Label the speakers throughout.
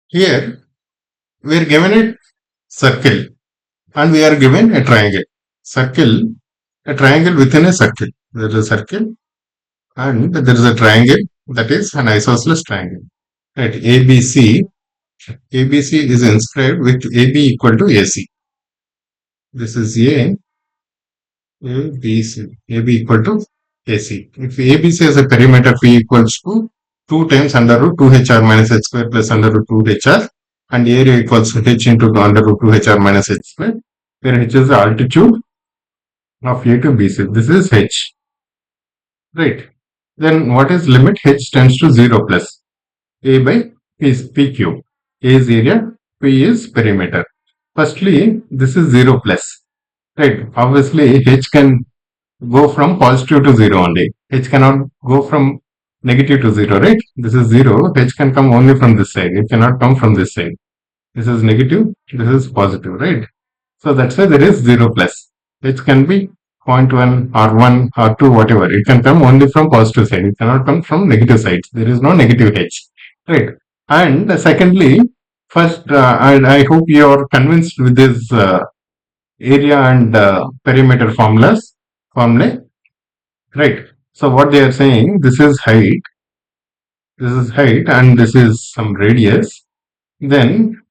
Speaker 1: Here we are given a circle and we are given a triangle. Circle, a triangle within a circle. There is a circle and there is a triangle, that is an isosceles triangle. Right, ABC is inscribed with AB equal to AC. This is AB equal to AC. If ABC has a perimeter P equals to 2 times under root 2HR minus H square plus under root 2HR, and area equals H into under root 2HR minus H square, where H is the altitude of A to BC. This is H. Right. Then what is limit? H tends to 0 plus A by P is PQ. A is area, P is perimeter. Firstly, this is 0 plus. Right. Obviously, H can go from positive to 0 only. H cannot go from negative to 0, right? This is 0. H can come only from this side. It cannot come from this side. This is negative. This is positive, right? So that's why there is 0 plus. H can be 0.1 or 1 or 2, whatever. It can come only from positive side. It cannot come from negative sides. There is no negative H, right? And secondly, first, I hope you are convinced with this area and perimeter formulae, right? So what they are saying, this is height, and this is some radius. Then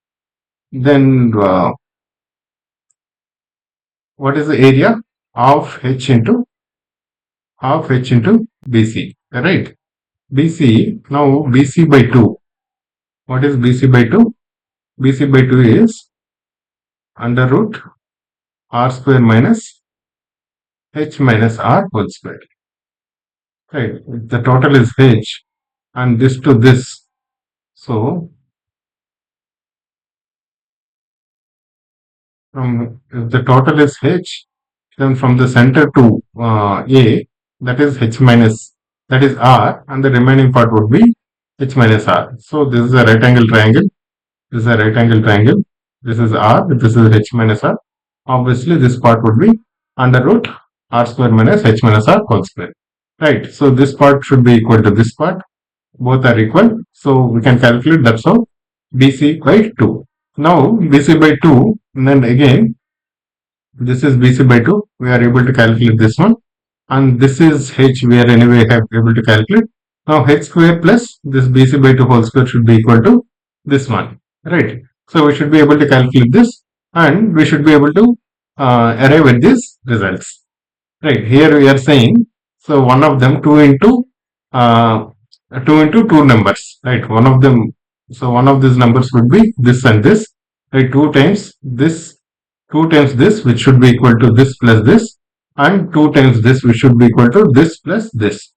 Speaker 1: what is the area of H into BC, right? BC, now BC by 2. What is BC by 2? BC by 2 is under root R square minus H minus R whole square. Right. The total is H and this to this. So if the total is H, then from the center to A, that is H minus, that is R, and the remaining part would be H minus R. So this is a right angle triangle. This is a right angle triangle. This is R. This is H minus R. Obviously, this part would be under root R square minus H minus R whole square. Right. So this part should be equal to this part. Both are equal. So we can calculate, that's how, BC by 2. Now BC by 2, and then again this is BC by 2. We are able to calculate this one, and this is H. We are anyway able to calculate. Now H square plus this BC by 2 whole square should be equal to this one, right? So we should be able to calculate this, and we should be able to arrive at these results. Right, here we are saying, so one of them 2 into 2 numbers, right? One of them, so one of these numbers would be this and this, right? 2 times this, which should be equal to this plus this, and 2 times this, which should be equal to this plus this.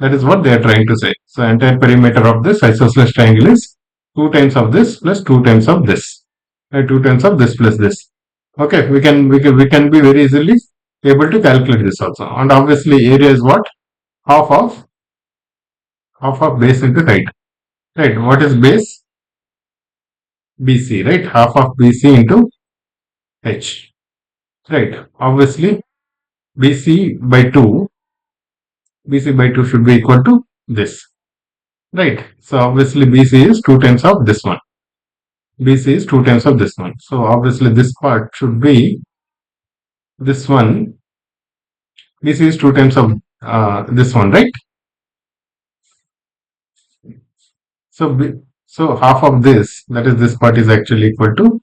Speaker 1: That is what they are trying to say. So entire perimeter of this isosceles triangle is 2 times of this plus 2 times of this, right? 2 times of this plus this. Okay, we can be very easily able to calculate this also. And obviously area is what? Half of base into height, right? What is base? BC, right? Half of BC into H, right? Obviously BC by 2 should be equal to this, right? So obviously BC is 2 times of this one. BC is 2 times of this one. So obviously this part should be this one. BC is 2 times of this one, right? So half of this, that is this part, is actually equal to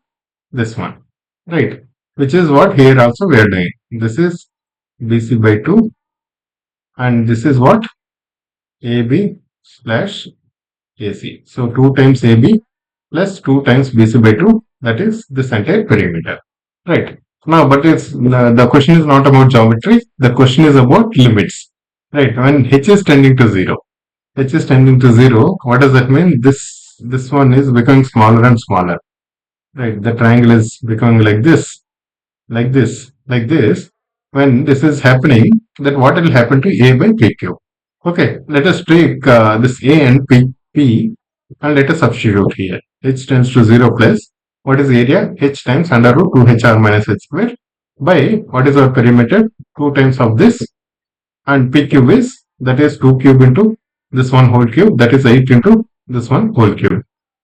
Speaker 1: this one, right? Which is what here also we are doing. This is BC by 2, and this is what? AB slash AC. So 2 times AB plus 2 times BC by 2, that is this entire perimeter, right? Now, but it's the question is not about geometry. The question is about limits, right? When H is tending to 0, H is tending to 0, what does that mean? This one is becoming smaller and smaller, right? The triangle is becoming like this, like this, like this. When this is happening, then what will happen to A by PQ? Okay, let us take this A and P and let us substitute here. H tends to 0 plus, what is area? H times under root 2HR minus H square by, what is our perimeter? 2 times of this, and P cube is, that is 2 cube into this one whole cube, that is 8 into this one whole cube.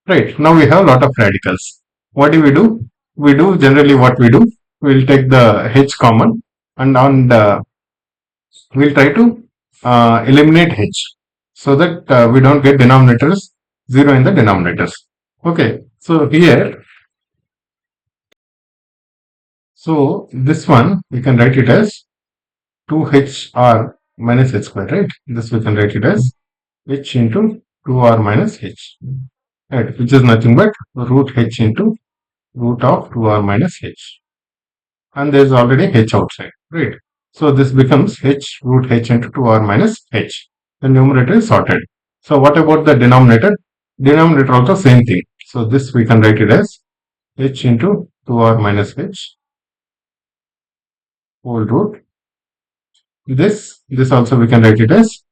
Speaker 1: Right. Now we have a lot of radicals. What do? We do generally what we do. We'll take the h common, and on the we'll try to eliminate h so that we don't get denominators 0 in the denominators. Okay. So here, so this one we can write it as 2hr minus h square, right? This we can write it as h into 2r minus h, right? Which is nothing but root h into root of 2r minus h. And there is already h outside, right? So this becomes h root h into 2r minus h. The numerator is sorted. So what about the denominator? Denominator also same thing. So this we can write it as h into 2r minus h whole root. This also we can write it as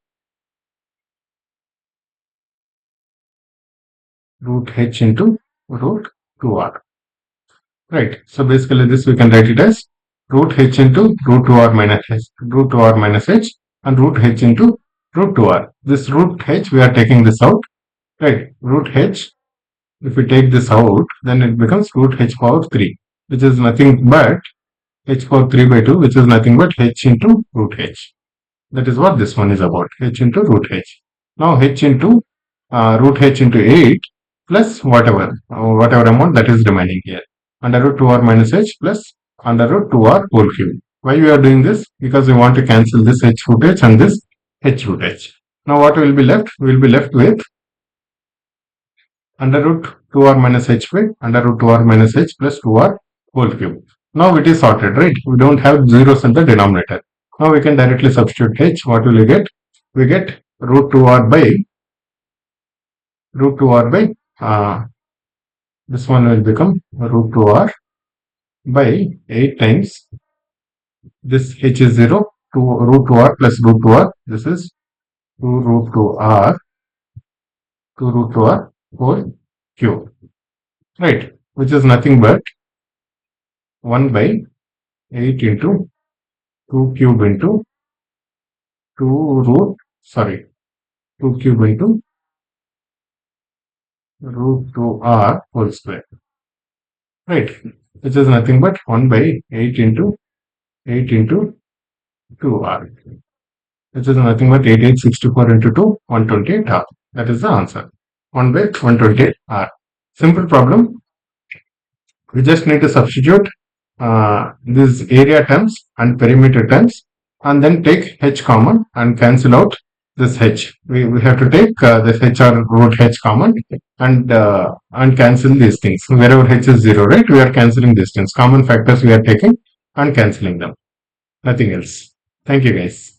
Speaker 1: root h into root 2r. Right. So basically this we can write it as root h into root 2r minus h, root 2r minus h, and root h into root 2r. This root h we are taking this out, right? Root h, if we take this out, then it becomes root h power 3, which is nothing but h power 3 by 2, which is nothing but h into root h. That is what this one is about, h into root h. Now h into root h into 8 plus whatever amount that is remaining here, under root 2r minus h plus under root 2r whole cube. Why we are doing this? Because we want to cancel this h root h and this h root h. Now what will be left? We will be left with under root 2r minus h by under root 2r minus h plus 2r whole cube. Now it is sorted, right? We don't have zeros in the denominator. Now we can directly substitute h. What will we get? We get root 2r by this one will become root 2r by 8 times this h is 0 to root 2r plus root 2r. This is 2 root 2r whole cube, right? Which is nothing but 1 by 8 into 2 cube into 2 cube into root 2r whole square, right? Which is nothing but 1 by 8 into 2r, which is nothing but 8864 into 2, 128r. That is the answer. 1 by 128r. Simple problem. We just need to substitute these area terms and perimeter terms, and then take h common and cancel out this h. We have to take this h or root h common and cancel these things. Wherever h is 0, right? We are cancelling these things. Common factors we are taking and cancelling them. Nothing else. Thank you, guys.